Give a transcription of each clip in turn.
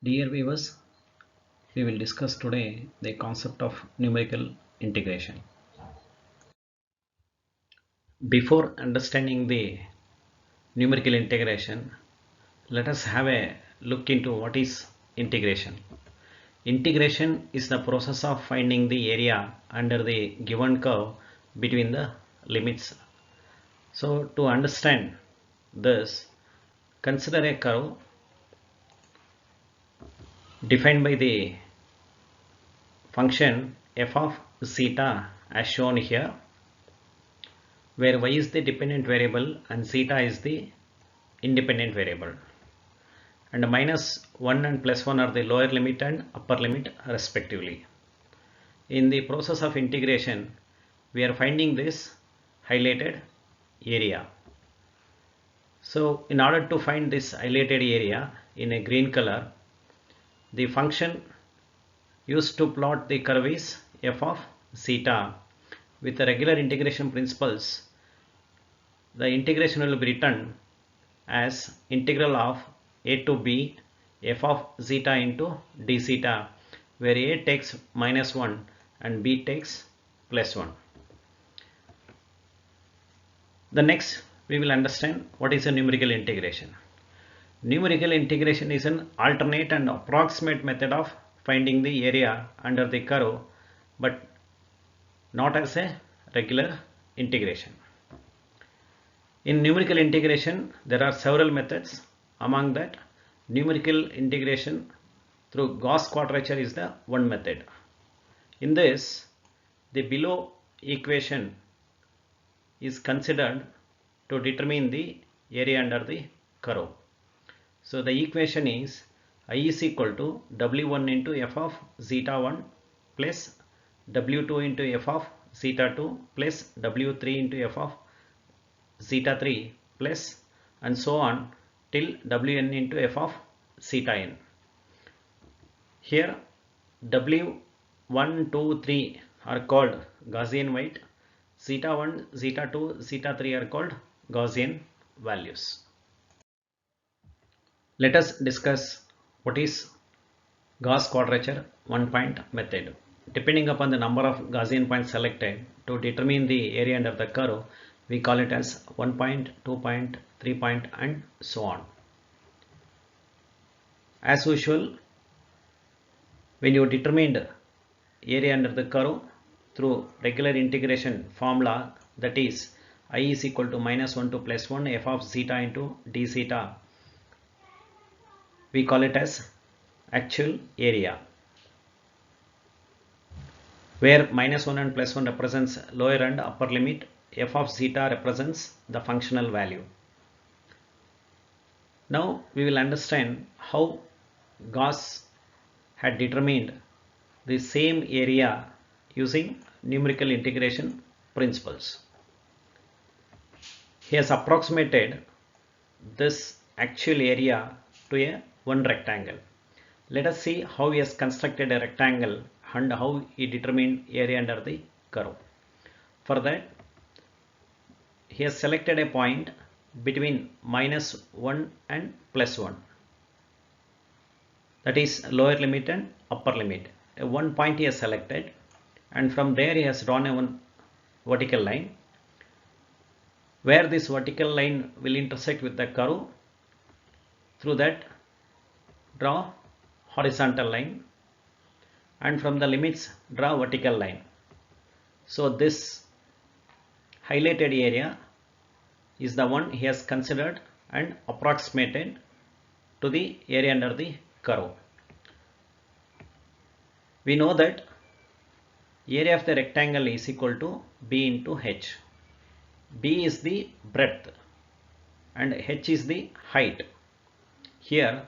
Dear viewers, we will discuss today the concept of numerical integration. Before understanding the numerical integration, let us have a look into what is integration. Integration is the process of finding the area under the given curve between the limits. So to understand this, consider a curve defined by the function f of zeta as shown here, where y is the dependent variable and zeta is the independent variable, and minus 1 and plus 1 are the lower limit and upper limit respectively. In the process of integration, we are finding this highlighted area. So in order to find this highlighted area in a green color, the function used to plot the curve is f of zeta. With the regular integration principles, the integration will be written as integral of a to b f of zeta into d zeta, where a takes minus 1 and b takes plus 1. The next we will understand what is a numerical integration. Numerical integration is an alternate and approximate method of finding the area under the curve, but not as a regular integration. In numerical integration, there are several methods. Among that, numerical integration through Gauss quadrature is the one method. In this, the below equation is considered to determine the area under the curve. So the equation is I is equal to W1 into f of zeta 1 plus W2 into f of zeta 2 plus W3 into f of zeta 3 plus and so on till Wn into f of zeta n. Here W1, 2, 3 are called Gaussian weight. Zeta 1, zeta 2, zeta 3 are called Gaussian values. Let us discuss what is Gauss quadrature one-point method. Depending upon the number of Gaussian points selected to determine the area under the curve, we call it as 1 point, 2 point, 3 point and so on. As usual, when you determined area under the curve through regular integration formula, that is I is equal to minus 1 to plus 1 f of zeta into d zeta, we call it as actual area, where minus 1 and plus 1 represents lower and upper limit, f of zeta represents the functional value. Now we will understand how Gauss had determined the same area using numerical integration principles. He has approximated this actual area to a one rectangle. Let us see how he has constructed a rectangle and how he determined area under the curve. For that, he has selected a point between minus 1 and plus 1. That is lower limit and upper limit. One point he has selected, and from there he has drawn a one vertical line. Where this vertical line will intersect with the curve, through that draw horizontal line, and from the limits draw vertical line. So this highlighted area is the one he has considered and approximated to the area under the curve. We know that area of the rectangle is equal to b into h. B is the breadth and h is the height. Here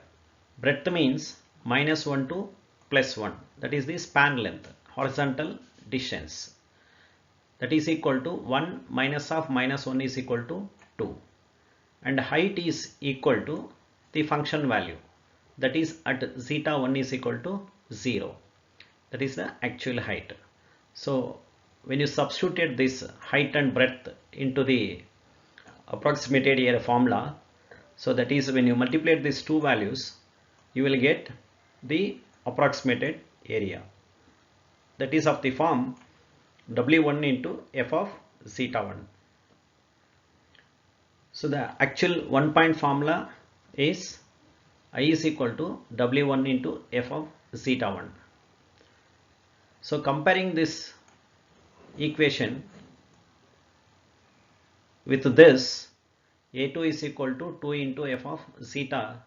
breadth means minus 1 to plus 1, that is the span length, horizontal distance, that is equal to 1 minus of minus 1 is equal to 2, and height is equal to the function value, that is at zeta 1 is equal to 0, that is the actual height. So when you substitute this height and breadth into the approximated area formula, so that is when you multiply these two values, you will get the approximated area. That is of the form W1 into f of zeta 1. So the actual 1-point formula is I is equal to W1 into f of zeta 1. So comparing this equation with this, A2 is equal to 2 into f of zeta,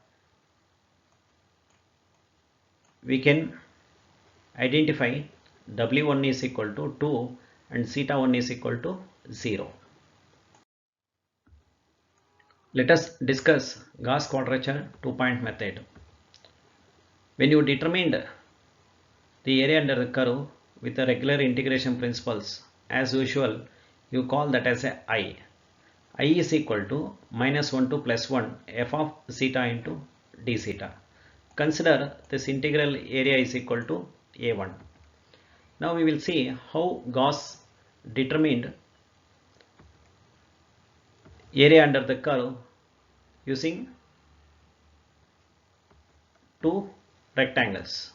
we can identify W1 is equal to 2 and zeta 1 is equal to 0. Let us discuss Gauss quadrature 2-point method. When you determined the area under the curve with the regular integration principles, as usual, you call that as a I. I is equal to -1 to +1 f of zeta into d zeta. Consider this integral area is equal to A1. Now we will see how Gauss determined area under the curve using two rectangles,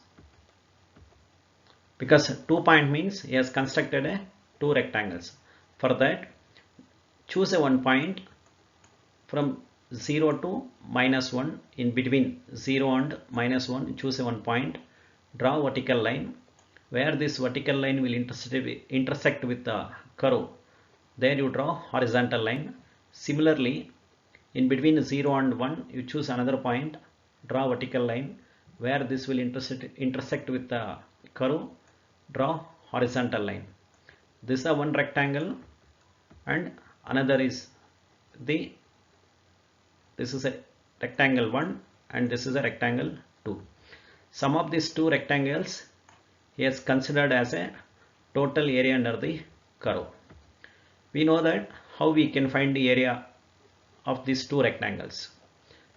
because 2-point means he has constructed two rectangles. For that, choose a 1 point from 0 to -1. In between 0 and -1, choose a 1 point, draw vertical line. Where this vertical line will intersect with the curve, there you draw horizontal line. Similarly, in between 0 and 1, you choose another point, draw vertical line. Where this will intersect with the curve, draw horizontal line. This is a one rectangle and another is this is a rectangle 1 and this is a rectangle 2. Sum of these two rectangles is considered as a total area under the curve. We know that how we can find the area of these two rectangles.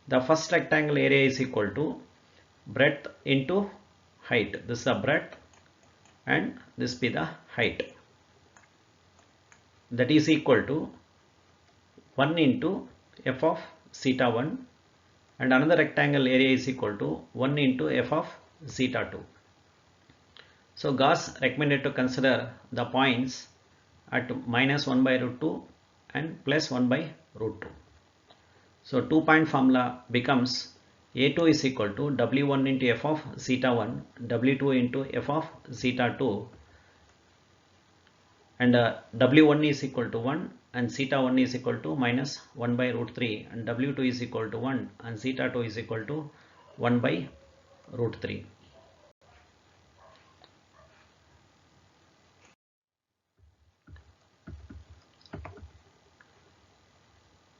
The first rectangle area is equal to breadth into height. This is the breadth and this be the height. That is equal to 1 into f of zeta 1, and another rectangle area is equal to 1 into f of zeta 2. So Gauss recommended to consider the points at -1 by root 2 and +1 by root 2. So 2-point formula becomes A2 is equal to W1 into f of zeta 1, W2 into f of zeta 2, and W1 is equal to 1 and zeta 1 is equal to -1 by root 3, and W2 is equal to 1 and zeta 2 is equal to 1 by root 3.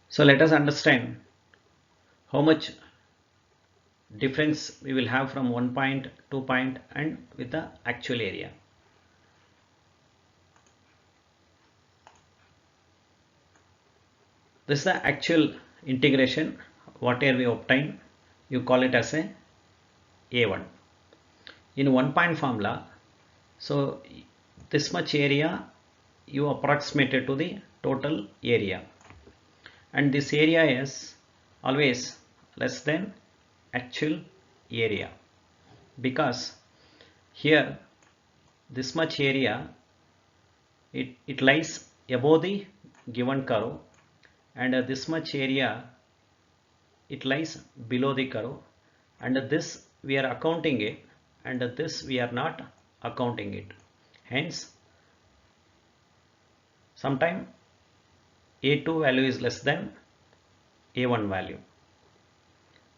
So let us understand how much difference we will have from 1 point, 2 point and with the actual area. This is the actual integration, whatever we obtain, you call it as a A1. In 1-point formula, so this much area you approximated to the total area, and this area is always less than actual area, because here this much area it lies above the given curve, and this much area it lies below the curve, and this we are accounting it and this we are not accounting it. Hence sometime A2 value is less than A1 value.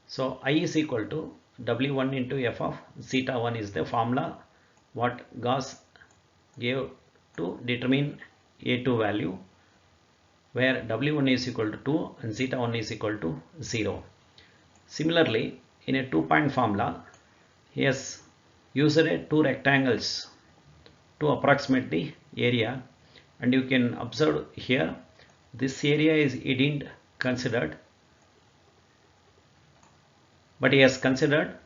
So I is equal to W1 into f of zeta 1 is the formula what Gauss gave to determine A2 value, where W1 is equal to 2 and zeta 1 is equal to 0. Similarly, in a 2-point formula, he has used two rectangles to approximate the area, and you can observe here this area is he didn't considered, but he has considered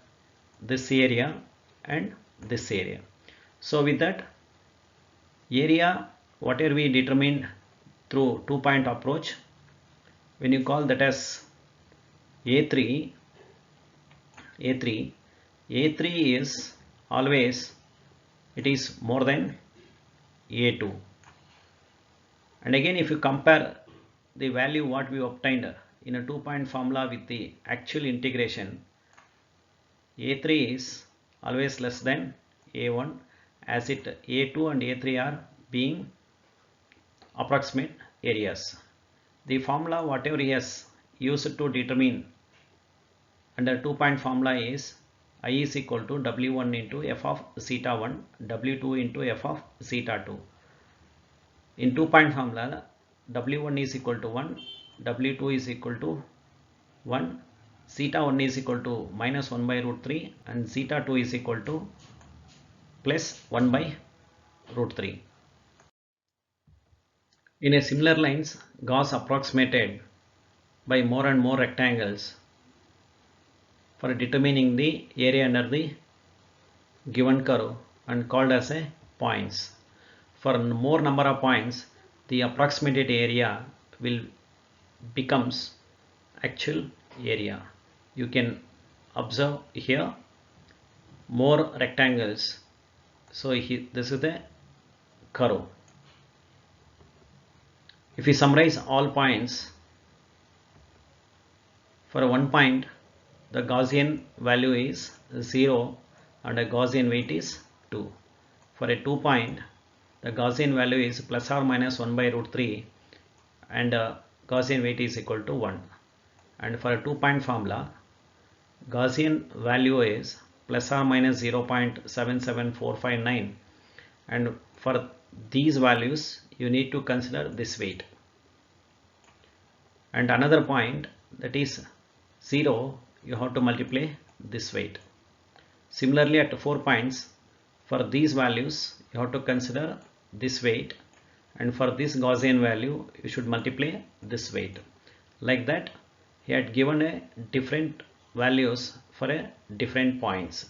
this area and this area. So with that area, whatever we determined through 2-point approach, when you call that as A3, A3 is always, it is more than A2. And again, if you compare the value what we obtained in a 2-point formula with the actual integration, A3 is always less than A1, as it A2 and A3 are being approximate areas. The formula whatever he has used to determine under 2-point formula is I is equal to W1 into f of zeta 1, W2 into f of zeta 2. In 2-point formula, W1 is equal to 1, W2 is equal to 1, zeta 1 is equal to minus 1 by root 3 and zeta 2 is equal to plus 1 by root 3. In a similar lines, Gauss approximated by more and more rectangles for determining the area under the given curve and called as a points. For more number of points, the approximated area will becomes actual area. You can observe here more rectangles. So this is the curve. If we summarize all points, for 1 point the Gaussian value is 0 and a Gaussian weight is 2. For a 2 point, the Gaussian value is plus or minus 1 by root 3 and Gaussian weight is equal to 1. And for a 2-point formula, Gaussian value is plus or minus 0.77459, and for these values you need to consider this weight. And another point, that is 0, you have to multiply this weight. Similarly, at 4 points, for these values you have to consider this weight, and for this Gaussian value you should multiply this weight. Like that, he had given a different values for a different points.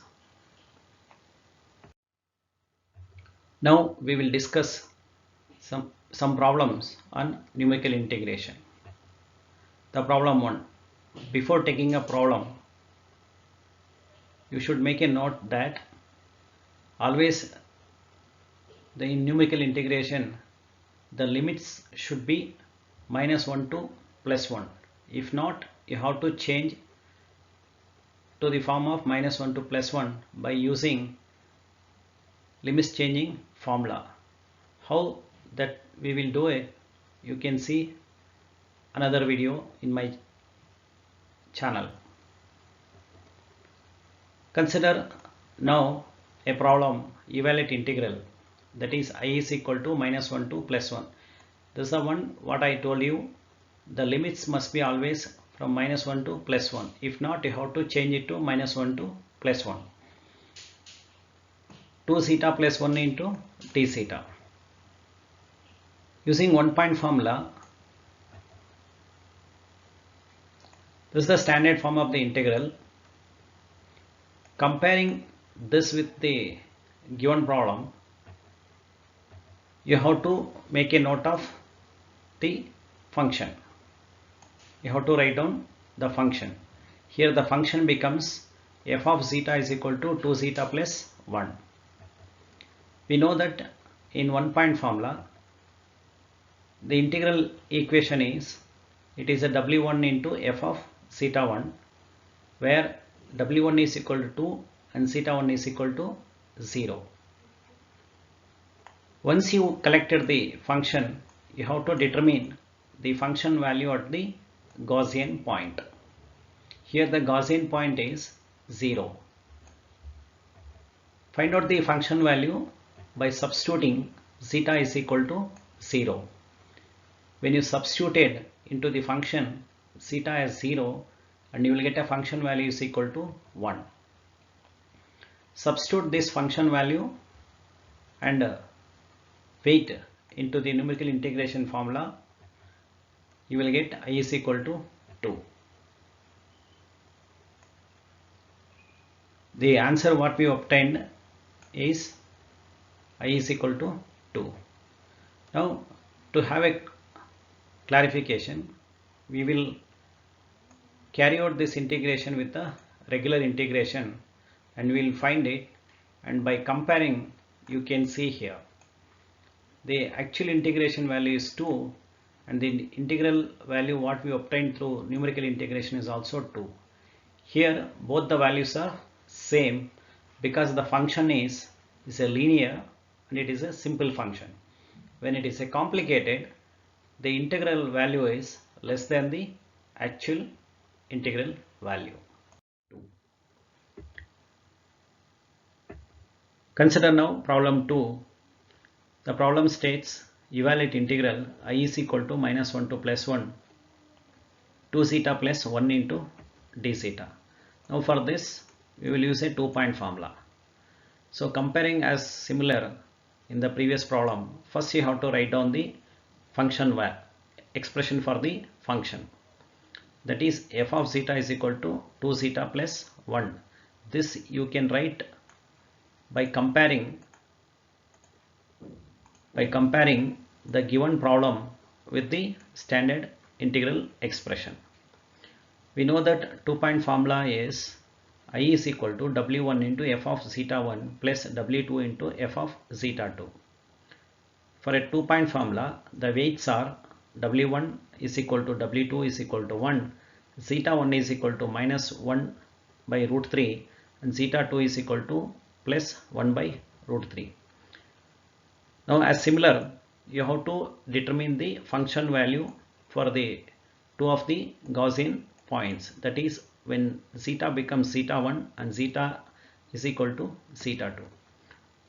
Now we will discuss some problems on numerical integration. The problem 1. Before taking a problem, you should make a note that always the numerical integration, the limits should be minus 1 to plus 1. If not, you have to change to the form of minus 1 to plus 1 by using limits changing formula. How that we will do it, you can see another video in my channel. Consider now a problem, evaluate integral, that is I is equal to minus 1 to plus 1. This is the one what I told you, the limits must be always from minus 1 to plus 1. If not, you have to change it to minus 1 to plus 1. 2 zeta plus 1 into d zeta. Using 1-point formula, this is the standard form of the integral. Comparing this with the given problem, you have to make a note of the function. You have to write down the function. Here the function becomes f of zeta is equal to 2 zeta plus 1. We know that in 1-point formula, the integral equation is, it is a w1 into f of zeta 1, where w1 is equal to 2 and zeta 1 is equal to 0. Once you collected the function, you have to determine the function value at the Gaussian point. Here the Gaussian point is 0. Find out the function value by substituting zeta is equal to 0. When you substituted into the function zeta as 0, and you will get a function value is equal to 1. Substitute this function value and weight into the numerical integration formula, you will get I is equal to 2. The answer what we obtained is I is equal to 2. Now to have a clarification, we will carry out this integration with a regular integration, and we will find it, and by comparing you can see here the actual integration value is 2 and the integral value what we obtained through numerical integration is also 2. Here both the values are same because the function is a linear and it is a simple function. When it is a complicated, the integral value is less than the actual integral value. Consider now problem 2. The problem states evaluate integral I is equal to minus 1 to plus 1 2 zeta plus 1 into d zeta. Now for this we will use a 2-point formula. So comparing as similar in the previous problem, first you have to write down the function expression for the function, that is f of zeta is equal to 2 zeta plus 1. This you can write by comparing the given problem with the standard integral expression. We know that 2-point formula is I is equal to w1 into f of zeta 1 plus w2 into f of zeta 2. For a 2-point formula, the weights are w1 is equal to w2 is equal to 1, zeta 1 is equal to minus 1 by root 3 and zeta 2 is equal to plus 1 by root 3. Now as similar, you have to determine the function value for the two of the Gaussian points, that is when zeta becomes zeta 1 and zeta is equal to zeta 2.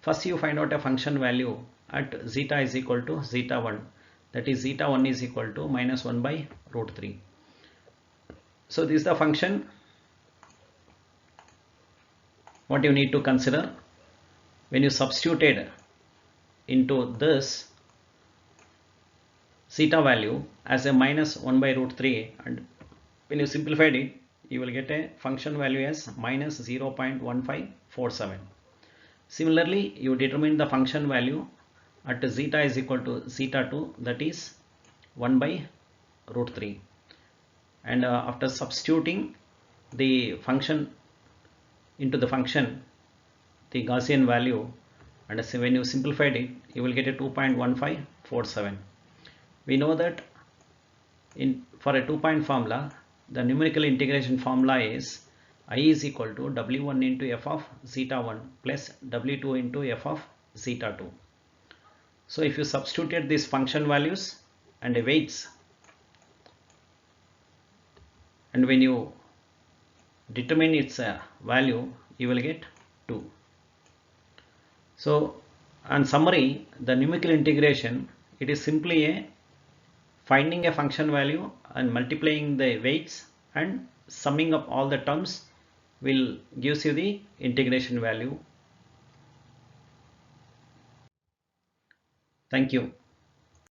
First you find out a function value at zeta is equal to zeta 1, that is zeta 1 is equal to minus 1 by root 3. So this is the function what you need to consider. When you substituted into this zeta value as a minus 1 by root 3, and when you simplified it you will get a function value as minus 0.1547. Similarly you determine the function value at zeta is equal to zeta 2, that is 1 by root 3, and after substituting the function into the function the Gaussian value, and when you simplified it you will get a 2.1547. We know that for a 2-point formula the numerical integration formula is I is equal to w1 into f of zeta 1 plus w2 into f of zeta 2. So if you substitute these function values and the weights, and when you determine its value you will get 2. So on summary, the numerical integration, it is simply a finding a function value and multiplying the weights and summing up all the terms will gives you the integration value. Thank you.